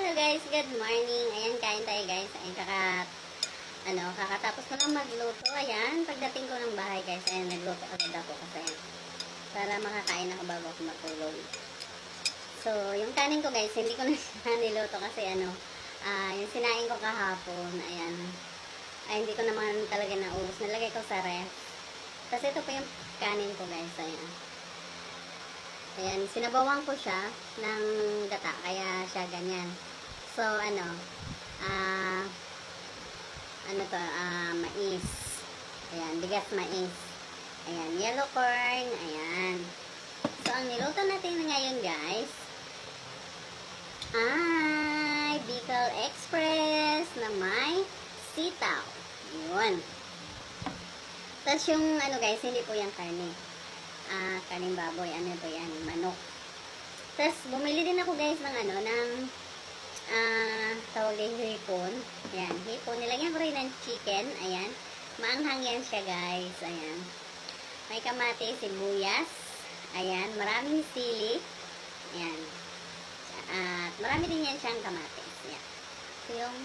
Hello guys, good morning. Ayan, kain tayo guys. Ayan, kakatapos ko lang magluto. Ayan, pagdating ko ng bahay guys, ayan, nagluto agad ako kasi ayan, para makakain ako bago ako matulog. So, yung kanin ko guys, hindi ko na siya niluto kasi yung sinain ko kahapon, ayan, ay hindi ko naman talaga naubos. Nalagay ko sa ref. Kasi ito po yung kanin ko guys, ayan. Ayan, sinabawan ko siya ng gata, kaya siya ganyan. So, mais. Ayan, bigas mais. Ayan, yellow corn. Ayan. So, ang niluto natin ngayon, guys, ay Bicol Express na may sitaw. Yun. Tapos yung, guys, hindi po yung karne. Kaning baboy, ano to yan, manok. Tapos, bumili din ako guys ng tawag din hipon. Ayan, hipon. Nilagyan ko rin ng chicken. Ayan. Maanghang yan siya guys. Ayan. May kamatis, sibuyas. Ayan. Maraming sili. Ayan. At marami din yan siyang kamatis. Ayan. So, yung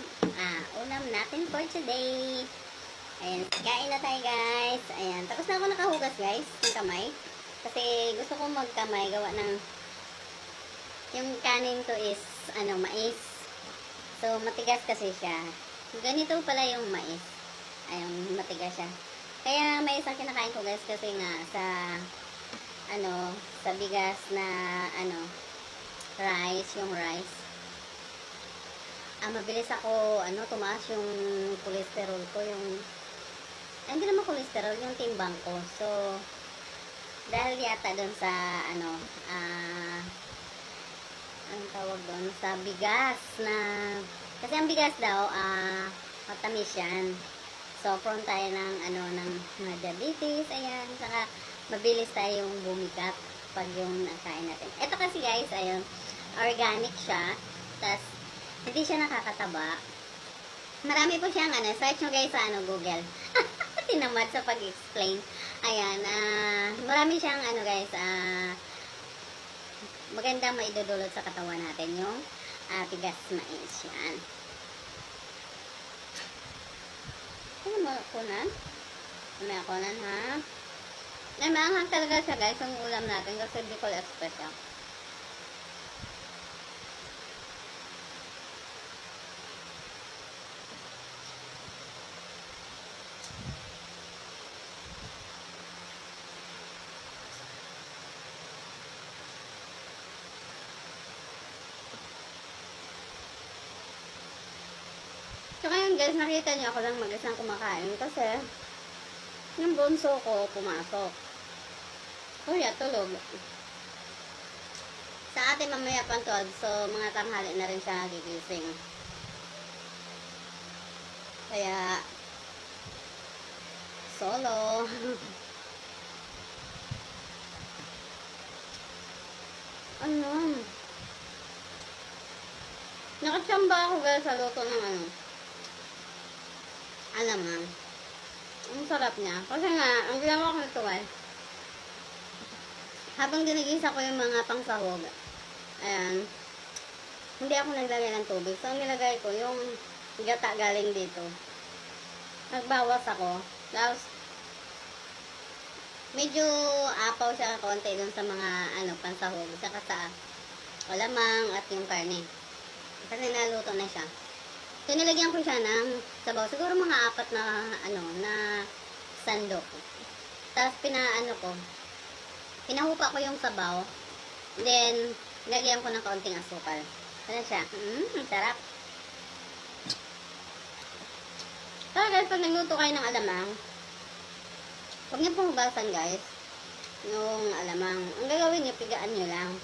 ulam natin for today. Ayan. Kain na tayo guys. Ayan. Tapos na ako nakahugas guys ng kamay. Kasi gusto ko magkamay, gawa ng yung kanin ko is mais. So matigas kasi siya. Ganito pala yung mais. Ayun, matigas siya. Kaya may isang kinakain ko guys kasi nga sa bigas na rice, yung rice. Mabilis ako tumaas yung cholesterol ko, hindi naman cholesterol, yung timbang ko. So dahil yata doon sa anong tawag doon sa bigas na, kasi ang bigas daw matamis yan. So prone tayo ng ng diabetes. Ayan, saka mabilis tayong bumigat pag yung nakain natin. Ito kasi guys, ayun, organic siya. Tas hindi siya nakakataba. Marami po siyang search nyo guys sa Google. Tinamad sa pag-explain. Ayan, marami siyang guys, magandang maidudulot sa katawan natin yung bigas mais yan. Ano mo kunan? May kunan ha? Ay, maanghang talaga siya guys, yung ulam natin kasi Bicol Express yan. So ngayon guys, nakita niyo ako lang mag-isang kumakain kasi yung bunso ko pumasok. Kuya, tulog. Sa atin mamaya pang 12, so mga tanghali na rin siya gigising. Kaya solo. Nakatsamba ako guys sa luto ng alamang. Ang sarap niya. Kasi nga, ang ginawa ko nito habang ginigisa ko yung mga pangsahog, ayan, hindi ako naglagay ng tubig. So, ang nilagay ko yung gata galing dito. Nagbawas ako. Tapos, medyo apaw siya konti dun sa mga pansahog. Saka sa alamang at yung karne. Kasi naluto na siya. So, nilagyan ko siya ng sabaw. Siguro mga 4 na, na sandok. Tapos, pinahupa ko yung sabaw. Then, nilagyan ko ng kaunting asukal. Ano siya? Ang sarap. So, guys, pag nagluto kayo ng alamang, huwag niyo pong hugasan, guys. Yung alamang. Ang gagawin niyo, pigaan niyo lang.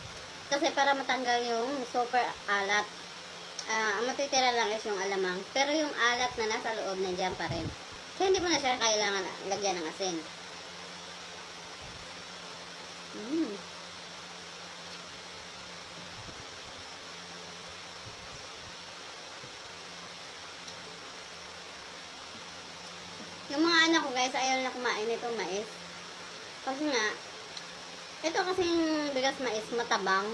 Kasi para matanggal yung super alat. Ang matitira lang is yung alamang. Pero yung alat na nasa loob, nandiyan pa rin. So, hindi mo na siya kailangan lagyan ng asin. Yung mga anak ko guys, ayaw na kumain nito mais. Kasi nga, ito kasing bigas mais matabang.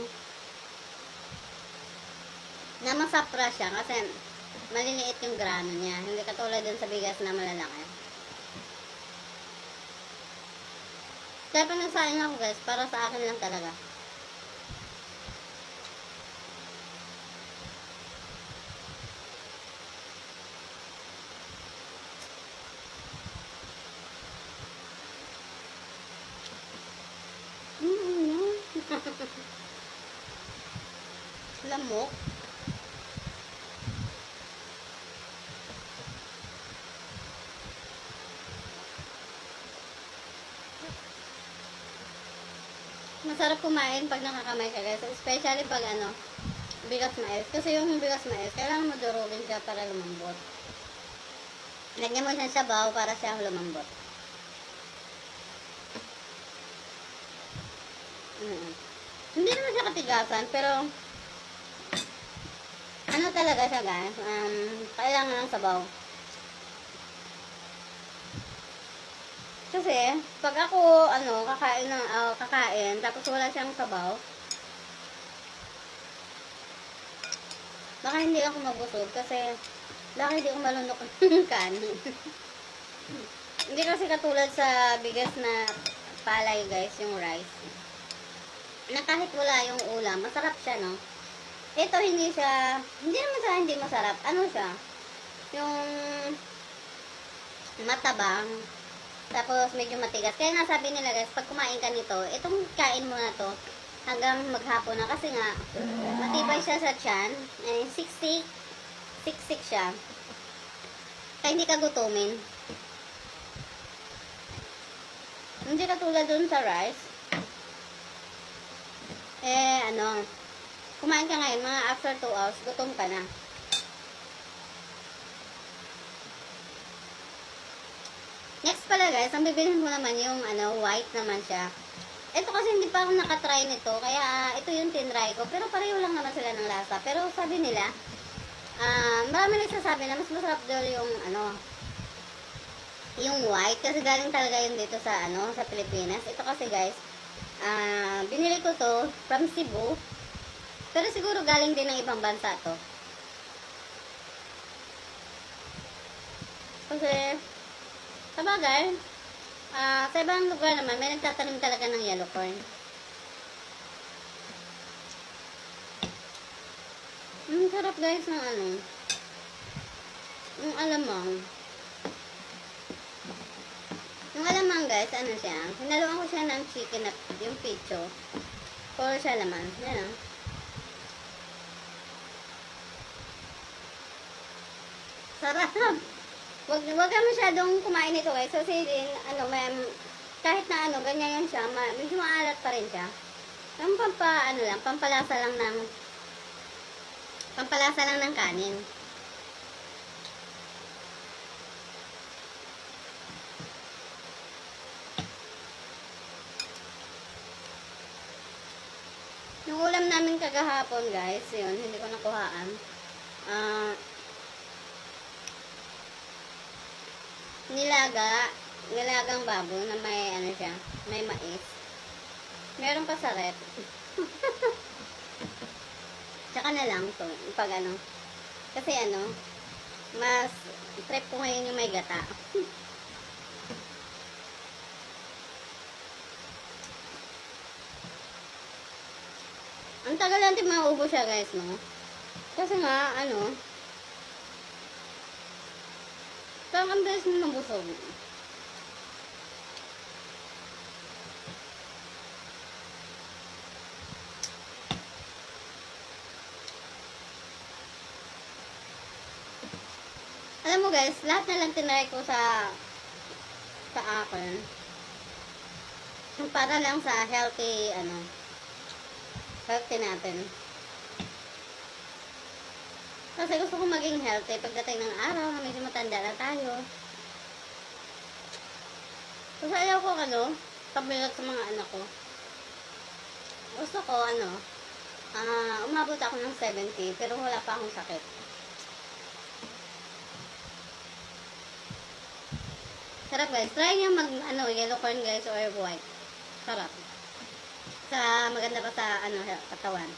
na masapra siya kasi maliliit yung grano niya. Hindi katulad dun sa bigas na malalaki. Kaya pinagsain ako guys, para sa akin lang talaga. Lamok. Masarap kumain pag nakakamay ka guys. Especially pag ano, bigas mais. Kasi yung bigas mais, kailangan mo durugin siya para lumambot. Lagyan mo siya sa sabaw para siya lumambot. Hindi naman siya katigasan, pero ano talaga siya guys, kailangan ng sabaw. Kasi, pag ako, kakain, tapos wala siyang sabaw, baka hindi ako mabusog kasi baka hindi ko malunok ng kanin. Hindi kasi katulad sa bigas na palay guys, yung rice. Na kahit wala yung ulam, masarap siya, no? Ito hindi naman siya hindi masarap. Ano siya? Yung matabang, tapos medyo matigas. Kaya nga sabi nila guys, pag kumain ka nito, itong kain mo na to, hanggang maghapon na. Kasi nga, matibay siya sa tiyan. Siksik siya. Kaya hindi ka gutumin. Hindi katulad dun sa rice. Kumain ka ngayon, mga after 2 hours, gutom ka na. Next pala guys, ang bibilhin ko naman yung white naman siya. Ito kasi hindi pa ako nakatry nito, kaya ito yung tinry ko. Pero pareho lang naman sila ng lasa. Pero sabi nila, marami nagsasabi na mas masarap daw yung white. Kasi galing talaga yun dito sa Pilipinas. Ito kasi guys, binili ko to from Cebu. Pero siguro galing din ng ibang bansa to. Kasi, sabagay, sa ibang lugar naman, may nagtatanim talaga ng yellow corn. Sarap guys ng yung alamang. Yung alamang guys, siya, hinaluan ko siya ng chicken at yung picho. Puro siya laman. Yan sarap. Wag ka masyadong kumain nito guys. Kasi din, kahit na ganyan yan siya, medyo maalat pa rin siya. Yung pampalasa lang ng kanin. Yung ulam namin kagahapon guys, yun, hindi ko nakuhaan. Nilagang baboy na may may mais. Meron pa sa rep. Tsaka na lang to, pag kasi mas trip ko ngayon yung may gata. Ang tagal natin mauubos siya guys, no? Kasi nga, parang ang bilis mo nabusog. Alam mo guys, lahat na lang tinry ko sa akin. Para lang sa healthy natin. Kasi gusto ko maging healthy pagdating ng araw na medyo matanda na tayo. Kasi ayaw ko pabigat sa mga anak ko. Gusto ko umabot ako ng 70 pero wala pa akong sakit. Sarap guys. Try nyo yellow corn guys or white. Sarap. Maganda pa sa katawan.